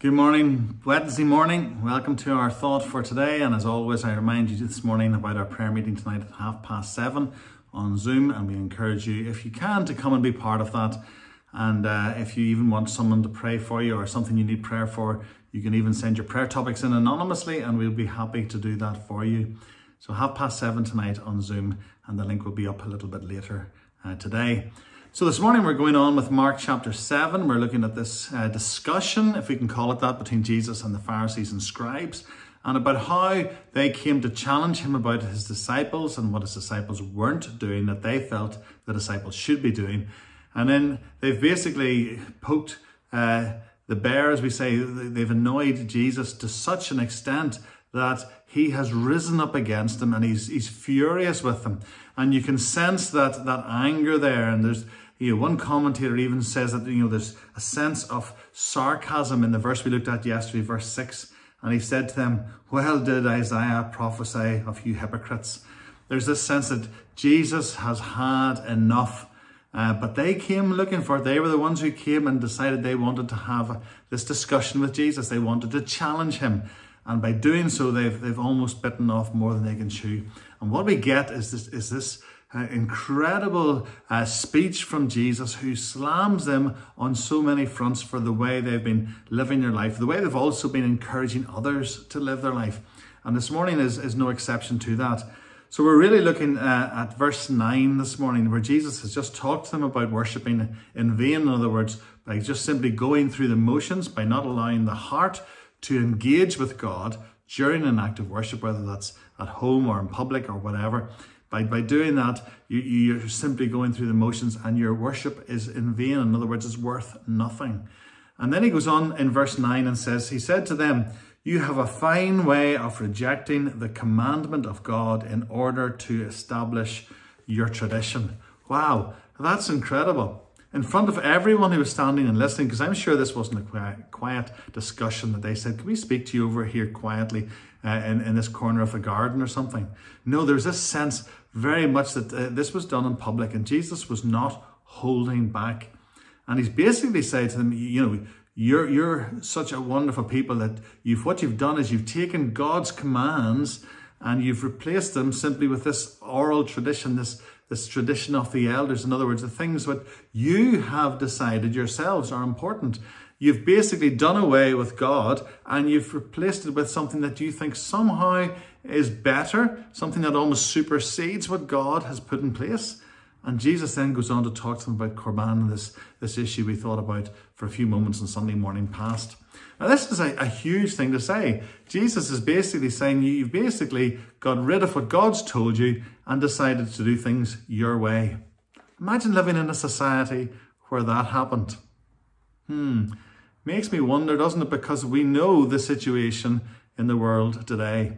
Good morning, Wednesday morning. Welcome to our thought for today. And as always, I remind you this morning about our prayer meeting tonight at 7:30 on Zoom. And we encourage you, if you can, to come and be part of that. And if you even want someone to pray for you or something you need prayer for, you can even send your prayer topics in anonymously and we'll be happy to do that for you. So 7:30 tonight on Zoom, and the link will be up a little bit later today. So this morning we're going on with Mark chapter 7. We're looking at this discussion, if we can call it that, between Jesus and the Pharisees and scribes, and about how they came to challenge him about his disciples and what his disciples weren't doing that they felt the disciples should be doing. And then they've basically poked the bear, as we say. They've annoyed Jesus to such an extent that he has risen up against them and he's furious with them. And you can sense that anger there. And there's, one commentator even says that, there's a sense of sarcasm in the verse we looked at yesterday, verse 6. And he said to them, "Well did Isaiah prophesy of you hypocrites." There's this sense that Jesus has had enough. But they came looking for it. They were the ones who came and decided they wanted to have this discussion with Jesus. They wanted to challenge him. And by doing so, they've almost bitten off more than they can chew. And what we get is this incredible speech from Jesus, who slams them on so many fronts for the way they've been living their life, the way they've also been encouraging others to live their life. And this morning is no exception to that. So we're really looking at verse 9 this morning, where Jesus has just talked to them about worshipping in vain. In other words, by just simply going through the motions, by not allowing the heart to engage with God during an act of worship, whether that's at home or in public or whatever. By doing that, you're simply going through the motions and your worship is in vain. In other words, it's worth nothing. And then he goes on in verse 9 and says, he said to them, "You have a fine way of rejecting the commandment of God in order to establish your tradition." Wow, that's incredible. In front of everyone who was standing and listening, because I'm sure this wasn't a quiet discussion that they said, "Can we speak to you over here quietly in this corner of the garden or something?" No, there's this sense very much that this was done in public and Jesus was not holding back. And he's basically saying to them, you're such a wonderful people that what you've done is you've taken God's commands and you've replaced them simply with this oral tradition, this tradition of the elders. In other words, the things that you have decided yourselves are important. You've basically done away with God and you've replaced it with something that you think somehow is better, something that almost supersedes what God has put in place. And Jesus then goes on to talk to them about Korban, this issue we thought about for a few moments on Sunday morning past. Now, this is a huge thing to say. Jesus is basically saying you've basically got rid of what God's told you and decided to do things your way. Imagine living in a society where that happened. Makes me wonder, doesn't it? Because we know the situation in the world today.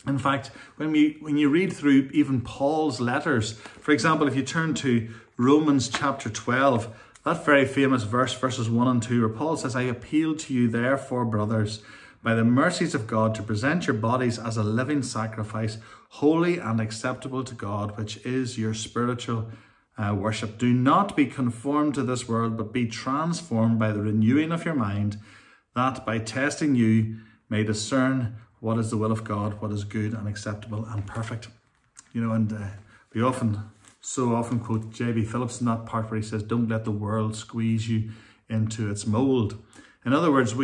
In fact, when you read through even Paul's letters, for example, if you turn to Romans chapter 12, that very famous verse, verses 1 and 2, where Paul says, "I appeal to you therefore, brothers, by the mercies of God, to present your bodies as a living sacrifice, holy and acceptable to God, which is your spiritual worship. Do not be conformed to this world, but be transformed by the renewing of your mind, that by testing you may discern what is the will of God, what is good and acceptable and perfect." And we so often quote J.B. Phillips in that part where he says, "Don't let the world squeeze you into its mold." In other words,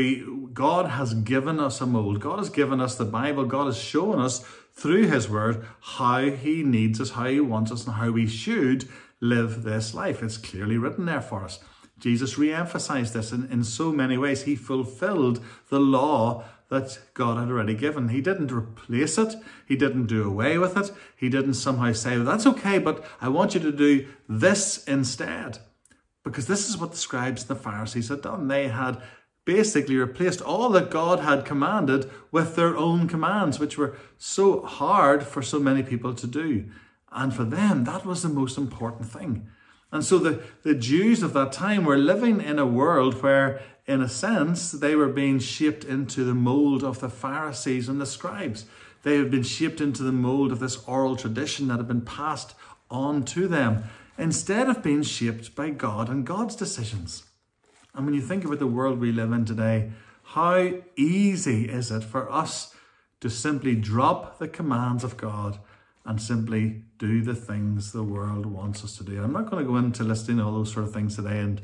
God has given us a mold. God has given us the Bible. God has shown us through his word how he needs us, how he wants us, and how we should live this life. It's clearly written there for us. Jesus re-emphasized this in so many ways. He fulfilled the law that God had already given. He didn't replace it. He didn't do away with it. He didn't somehow say, "That's okay, but I want you to do this instead." Because this is what the scribes and the Pharisees had done. They had basically replaced all that God had commanded with their own commands, which were so hard for so many people to do. And for them, that was the most important thing. And so the Jews of that time were living in a world where, in a sense, they were being shaped into the mold of the Pharisees and the scribes. They had been shaped into the mold of this oral tradition that had been passed on to them, instead of being shaped by God and God's decisions. And when you think about the world we live in today, How easy is it for us to simply drop the commands of God and simply do the things the world wants us to do? I'm not going to go into listing all those sort of things today,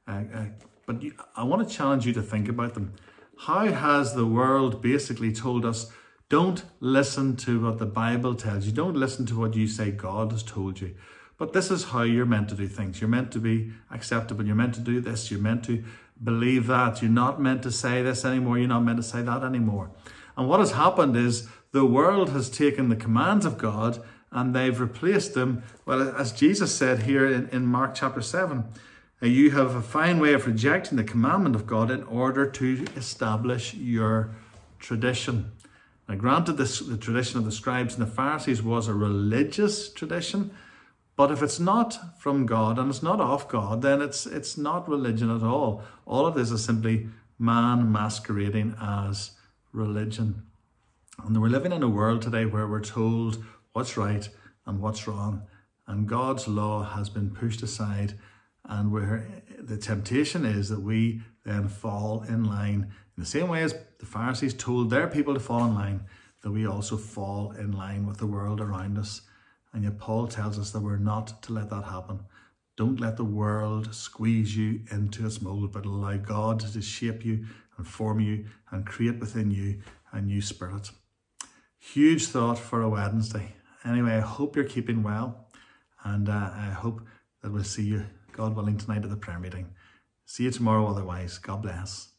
but I want to challenge you to think about them. How has the world basically told us, don't listen to what the Bible tells you, don't listen to what you say God has told you, but this is how you're meant to do things. You're meant to be acceptable, you're meant to do this, you're meant to believe that, you're not meant to say this anymore, you're not meant to say that anymore. And what has happened is the world has taken the commands of God and they've replaced them, well, as Jesus said here in Mark chapter 7, you have a fine way of rejecting the commandment of God in order to establish your tradition. Now, granted, the tradition of the scribes and the Pharisees was a religious tradition, but if it's not from God and it's not of God, then it's not religion at all. All of this is simply man masquerading as religion. And we're living in a world today where we're told what's right and what's wrong, and God's law has been pushed aside, and where the temptation is that we then fall in line in the same way as the Pharisees told their people to fall in line, that we also fall in line with the world around us. And yet Paul tells us that we're not to let that happen. Don't let the world squeeze you into its mold, but allow God to shape you and form you and create within you a new spirit. Huge thought for a Wednesday. Anyway, I hope you're keeping well, and I hope that we'll see you, God willing, tonight at the prayer meeting. See you tomorrow otherwise. God bless.